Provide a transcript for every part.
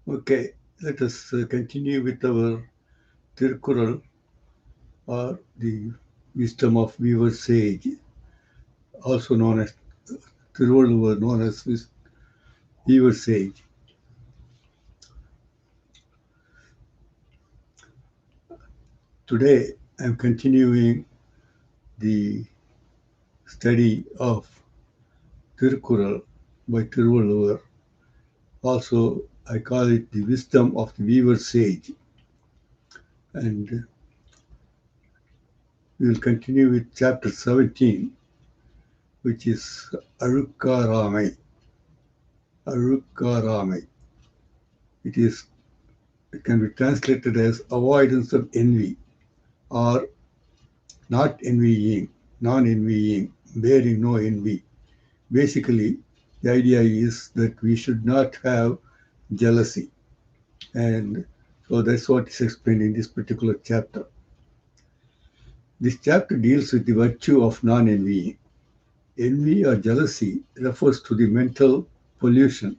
Okay, let us continue with our Tirukkural, or the wisdom of weaver sage, also known as Tiruvallur, known as weaver sage. Today I am continuing the study of Tirukkural by Tiruvallur. Also, I call it the wisdom of the weaver sage. And we will continue with chapter 17, which is Arukkaramai. Arukkaramai. It is it can be translated as avoidance of envy or not envying, non-envying, bearing no envy. Basically, the idea is that we should not have jealousy. And so that's what is explained in this particular chapter. This chapter deals with the virtue of non-envying. Envy or jealousy refers to the mental pollution.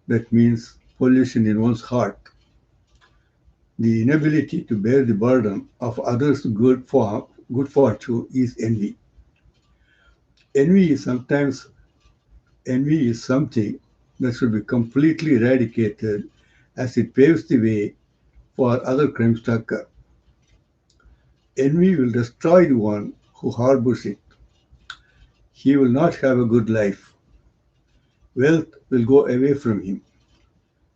That means pollution in one's heart, the inability to bear the burden of others' good fortune is envy. Envy is sometimes envy is something that should be completely eradicated as it paves the way for other crimes to occur. Envy will destroy the one who harbors it. He will not have a good life. Wealth will go away from him.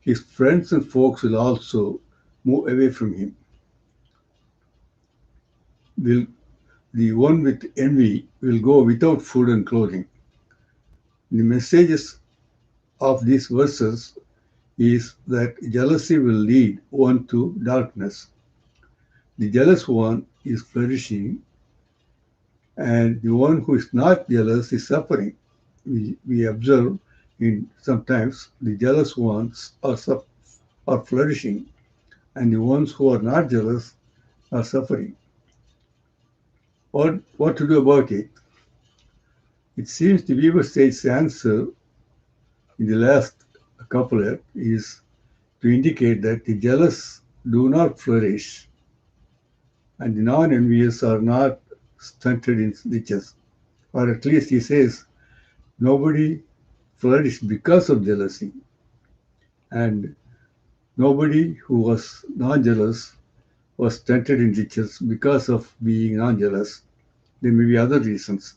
His friends and folks will also move away from him. Will the one with envy will go without food and clothing. The messages of these verses is that jealousy will lead one to darkness. The jealous one is flourishing, and the one who is not jealous is suffering. We observe in sometimes the jealous ones are flourishing, and the ones who are not jealous are suffering. What to do about it? It seems the Weaver Sage's answer in the last couplet is to indicate that the jealous do not flourish and the non-envious are not stunted in riches. Or at least he says nobody flourished because of jealousy, and nobody who was non-jealous was stunted in riches because of being non-jealous. There may be other reasons.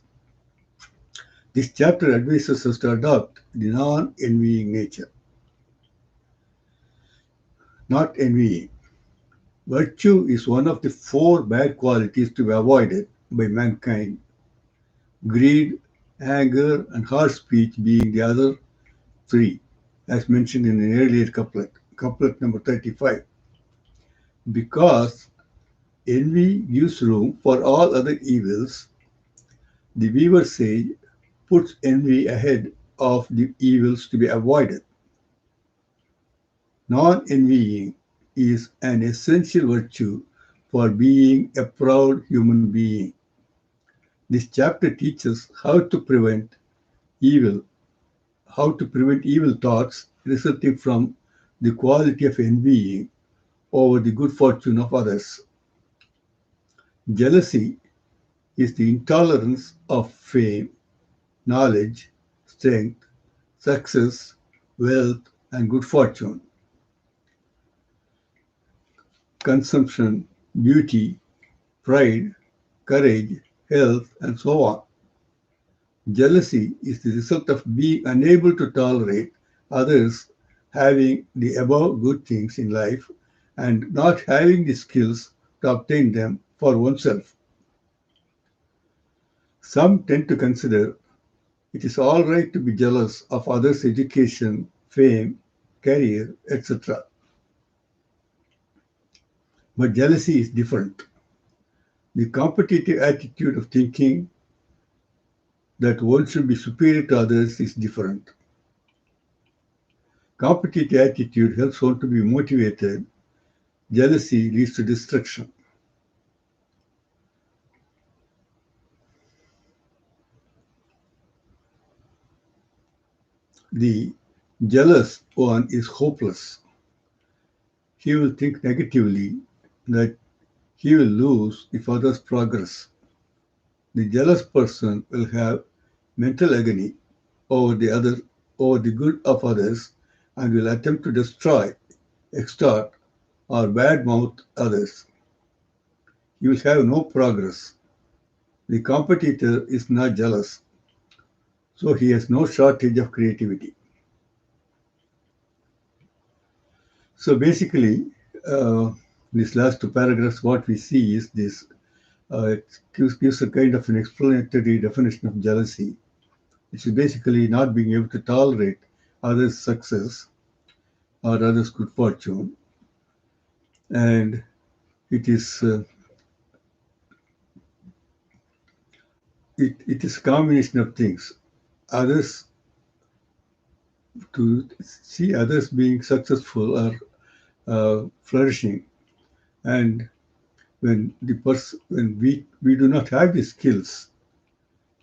This chapter advises us to adopt the non-envying nature, not envying. Virtue is one of the four bad qualities to be avoided by mankind, greed, anger, and harsh speech being the other three, as mentioned in an earlier couplet number 35. Because envy gives room for all other evils, the weaver sage puts envy ahead of the evils to be avoided. Non envying is an essential virtue for being a proud human being. This chapter teaches evil, how to prevent evil thoughts resulting from the quality of envying over the good fortune of others. Jealousy is the intolerance of fame, knowledge, strength, success, wealth, and good fortune, consumption, beauty, pride, courage, health, and so on. Jealousy is the result of being unable to tolerate others having the above good things in life and not having the skills to obtain them for oneself. Some tend to consider it is all right to be jealous of others' education, fame, career, etc. But jealousy is different. The competitive attitude of thinking that one should be superior to others is different. Competitive attitude helps one to be motivated. Jealousy leads to destruction. The jealous one is hopeless. He will think negatively that he will lose if others progress. The jealous person will have mental agony over over the good of others, and will attempt to destroy, extort, or badmouth others. He will have no progress. The competitor is not jealous, so he has no shortage of creativity. So basically, uh, these last two paragraphs, what we see is this. It gives a kind of an explanatory definition of jealousy. It's basically not being able to tolerate others' success or others' good fortune, and it is it is a combination of things. Others to see others being successful or flourishing, and when we do not have the skills,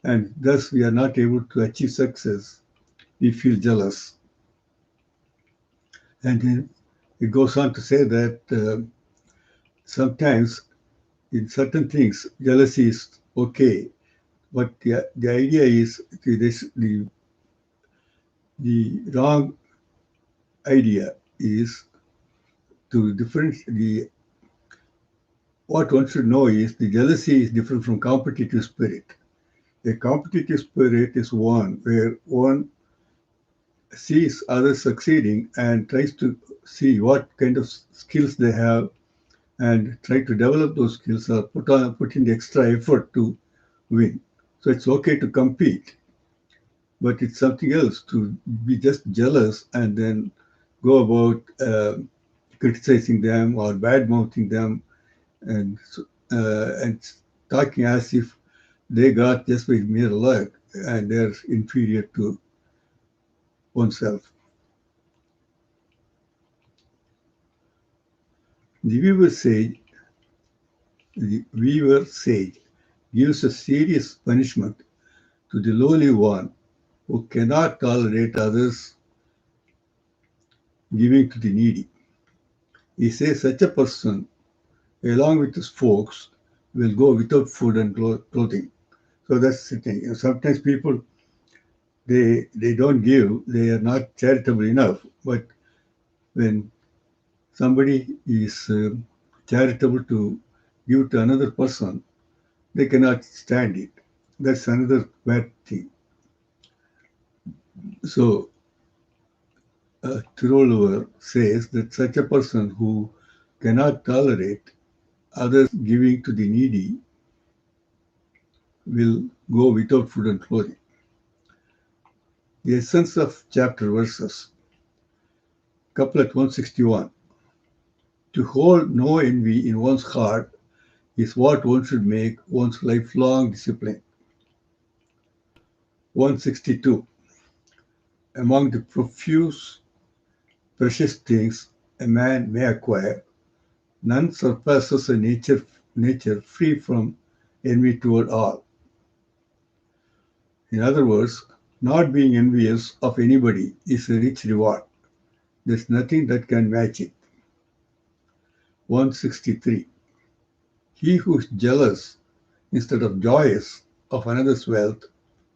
and thus we are not able to achieve success, we feel jealous. And then it goes on to say that sometimes in certain things jealousy is okay, but the idea is the wrong idea is to different the what one should know is the jealousy is different from competitive spirit. A competitive spirit is one where one sees others succeeding and tries to see what kind of skills they have and try to develop those skills or put in the extra effort to win. So it's okay to compete, but it's something else to be just jealous and then go about criticizing them or bad mouthing them and talking as if they got just by mere luck and they're inferior to oneself. The weaver sage gives a serious punishment to the lowly one who cannot tolerate others giving to the needy. He says such a person, along with his folks, will go without food and clothing. So that's the thing. Sometimes people they don't give, they are not charitable enough. But when somebody is charitable to give to another person, they cannot stand it. That's another bad thing. So Tirolover says that such a person who cannot tolerate others giving to the needy will go without food and clothing. The essence of chapter verses, couplet 161. To hold no envy in one's heart is what one should make one's lifelong discipline. 162. Among the profuse, precious things a man may acquire, none surpasses a nature free from envy toward all. In other words, not being envious of anybody is a rich reward. There's nothing that can match it. 163. He who is jealous instead of joyous of another's wealth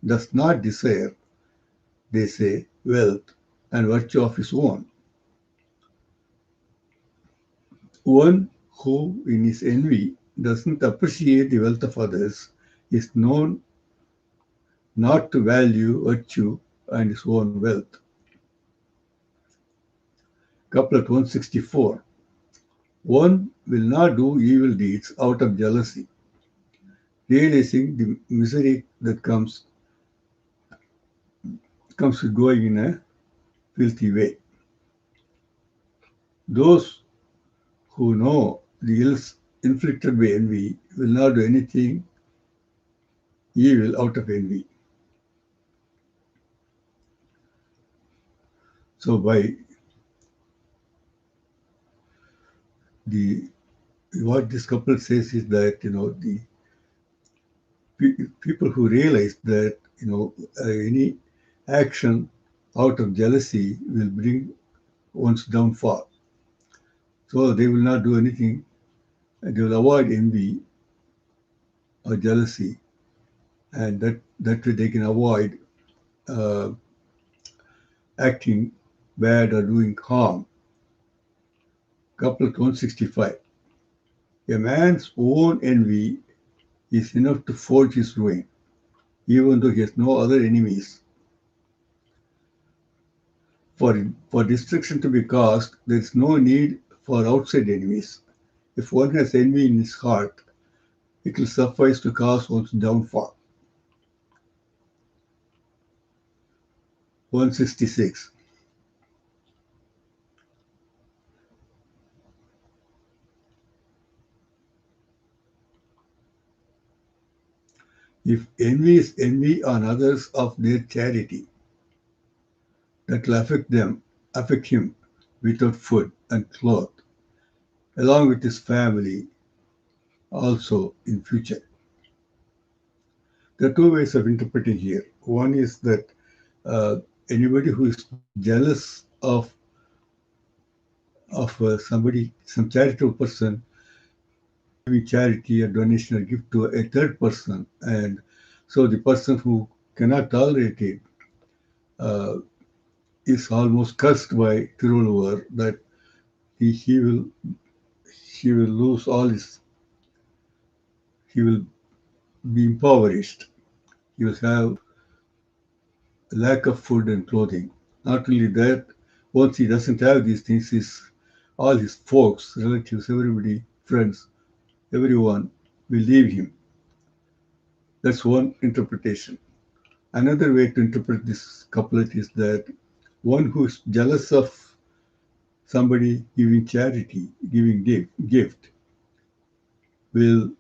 does not desire, they say, wealth and virtue of his own. One who, in his envy, doesn't appreciate the wealth of others is known not to value virtue and his own wealth. Couplet 164. One will not do evil deeds out of jealousy, realizing the misery that comes with going in a filthy way. Those who know the ills inflicted by envy will not do anything evil out of envy. So by the what this couple says is that the people who realize that any action out of jealousy will bring one's downfall. So they will not do anything. They will avoid envy or jealousy, and that way they can avoid uh, acting bad or doing harm. Couplet 165. A man's own envy is enough to forge his ruin, even though he has no other enemies. For destruction to be caused, there is no need for outside enemies. If one has envy in his heart, it will suffice to cause one's downfall. 166. If envy is envy on others of their charity, that will affect him without food and cloth, along with his family also in future. There are two ways of interpreting here. One is that uh, anybody who is jealous of somebody, some charitable person, giving charity or donation or gift to a third person, and so the person who cannot tolerate it uh, is almost cursed by Tiruluvar that he will lose all his, he will be impoverished. He will have lack of food and clothing. Not only that, once he doesn't have these things, all his folks, relatives, everybody, friends, everyone will leave him. That's one interpretation. Another way to interpret this couplet is that one who is jealous of somebody giving charity, giving gift, will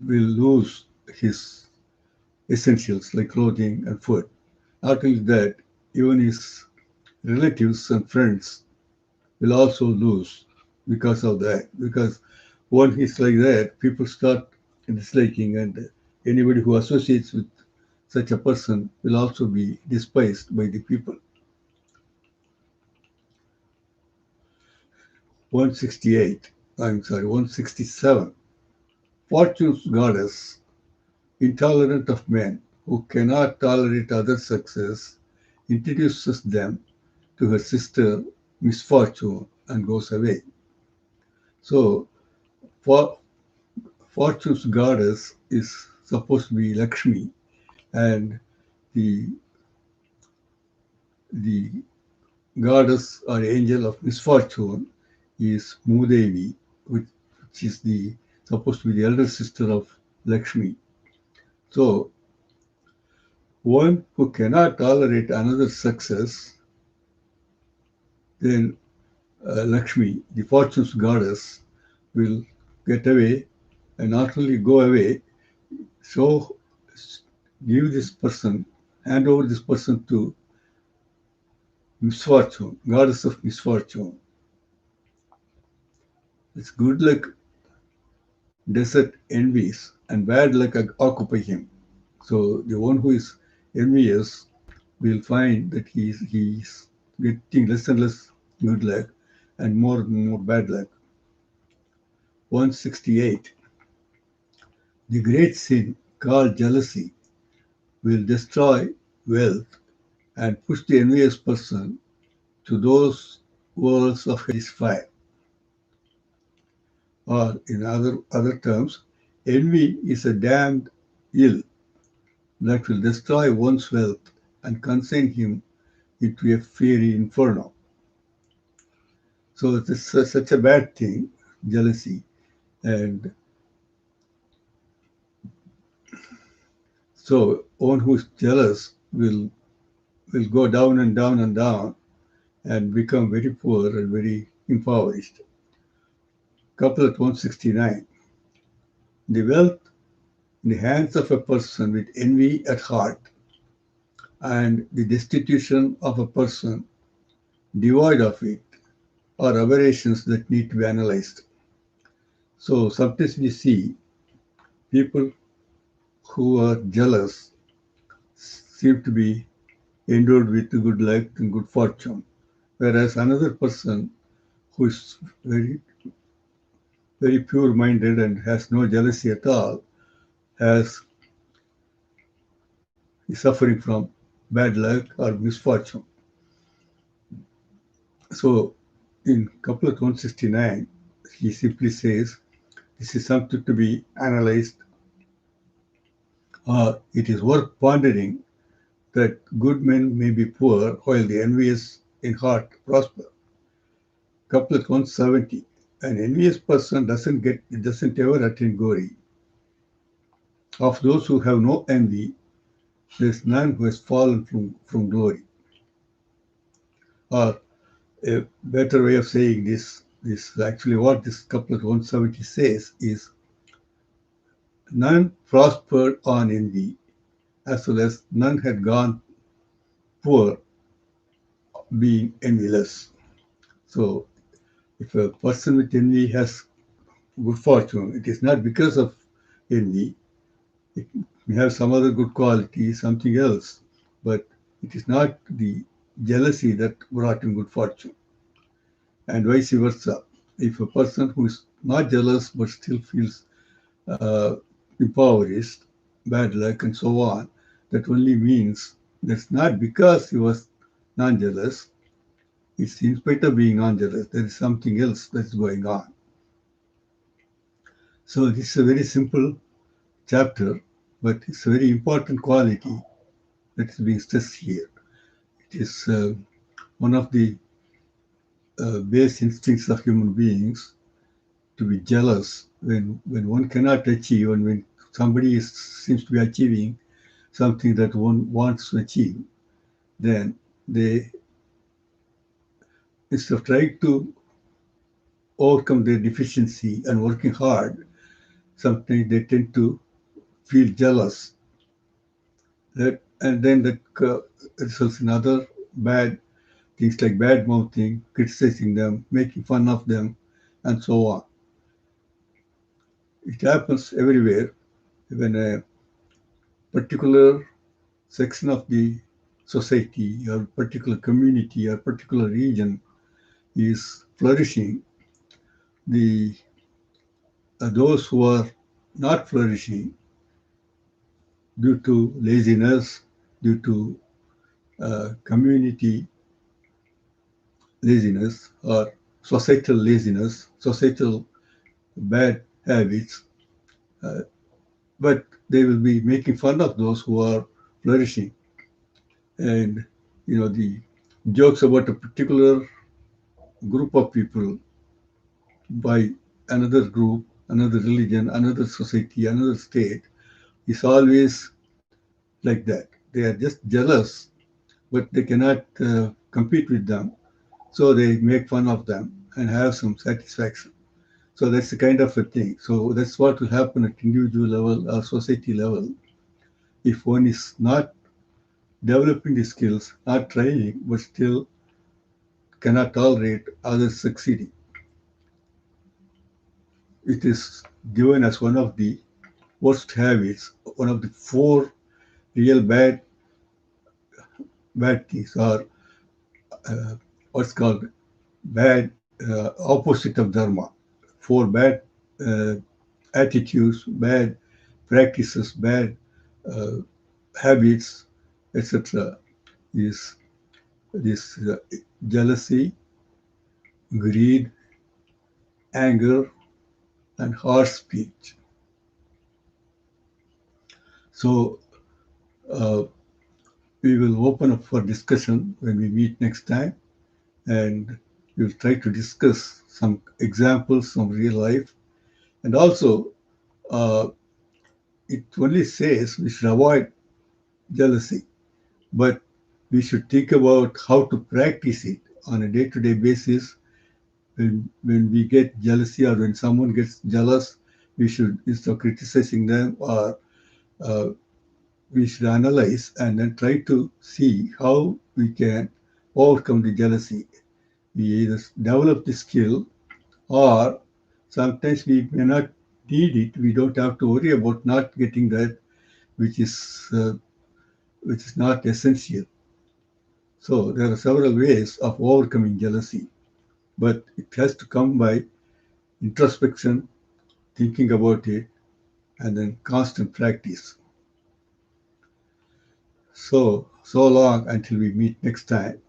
lose his essentials like clothing and food. Not only that, even his relatives and friends will also lose because of that. Because when he's like that, people start disliking, and anybody who associates with such a person will also be despised by the people. 168, I'm sorry, 167. Fortune's goddess, intolerant of men who cannot tolerate other success, introduces them to her sister misfortune and goes away. So, for Fortune's goddess is supposed to be Lakshmi, and the the goddess or angel of misfortune is Mudevi, which is the supposed to be the elder sister of Lakshmi. So one who cannot tolerate another's success, then Lakshmi, the fortune's goddess, will get away, and not only go away, so give this person, hand over this person to misfortune, goddess of misfortune. It's good luck, desert envies, and bad luck occupy him. So the one who is envious will find that he's getting less and less good luck and more bad luck. 168. The great sin called jealousy will destroy wealth and push the envious person to those worlds of his fire. Or in other terms, envy is a damned ill that will destroy one's wealth and consign him into a fiery inferno. So it's such a bad thing, jealousy. And so one who is jealous will go down and down and down and become very poor and very impoverished. Couplet 169. The wealth in the hands of a person with envy at heart and the destitution of a person devoid of it are aberrations that need to be analyzed. So sometimes we see people who are jealous seem to be endowed with good luck and good fortune. Whereas another person who is very pure minded and has no jealousy at all has is suffering from bad luck or misfortune. So in couplet 169, he simply says, this is something to be analyzed, or it is worth pondering that good men may be poor while the envious in heart prosper. Couplet 170. An envious person doesn't ever attain glory. Of those who have no envy, there is none who has fallen from glory. Or a better way of saying this actually what this couplet 170 says is none prospered on envy, as well as none had gone poor being envious. So if a person with envy has good fortune, it is not because of envy. It may have some other good quality, something else, but it is not the jealousy that brought him good fortune, and vice versa. If a person who is not jealous but still feels uh, impoverished, bad luck, and so on, that only means that's not because he was non jealous, it's in spite of being non jealous, there is something else that's going on. So, this is a very simple chapter, but it's a very important quality that is being stressed here. It is one of the base instincts of human beings to be jealous when one cannot achieve and when seems to be achieving something that one wants to achieve, then they, instead of trying to overcome their deficiency and working hard, sometimes they tend to feel jealous. And then that results in other bad things like bad mouthing, criticizing them, making fun of them, and so on. It happens everywhere when a particular section of the society or particular community or particular region is flourishing. The those who are not flourishing due to laziness, due to community laziness or societal laziness, societal bad habits, uh, but they will be making fun of those who are flourishing. And the jokes about a particular group of people by another group, another religion, another society, another state is always like that. They are just jealous, but they cannot compete with them. So they make fun of them and have some satisfaction. So that's the kind of a thing. So that's what will happen at individual level or society level if one is not developing the skills, not trying, but still cannot tolerate others succeeding. It is given as one of the worst habits, one of the four real bad things, or what's called bad opposite of dharma. Four bad uh, attitudes, bad practices, bad uh, habits, etc. is this jealousy, greed, anger, and harsh speech. So uh, we will open up for discussion when we meet next time, and we'll try to discuss some examples from real life. And also, uh, it only says we should avoid jealousy, but we should think about how to practice it on a day-to-day basis. When we get jealousy or when someone gets jealous, we should, instead of criticizing them, or uh, we should analyze and then try to see how we can overcome the jealousy. We either develop the skill, or sometimes we may not need it. We don't have to worry about not getting that which is uh, which is not essential. So there are several ways of overcoming jealousy, but it has to come by introspection, thinking about it, and then constant practice. So long until we meet next time.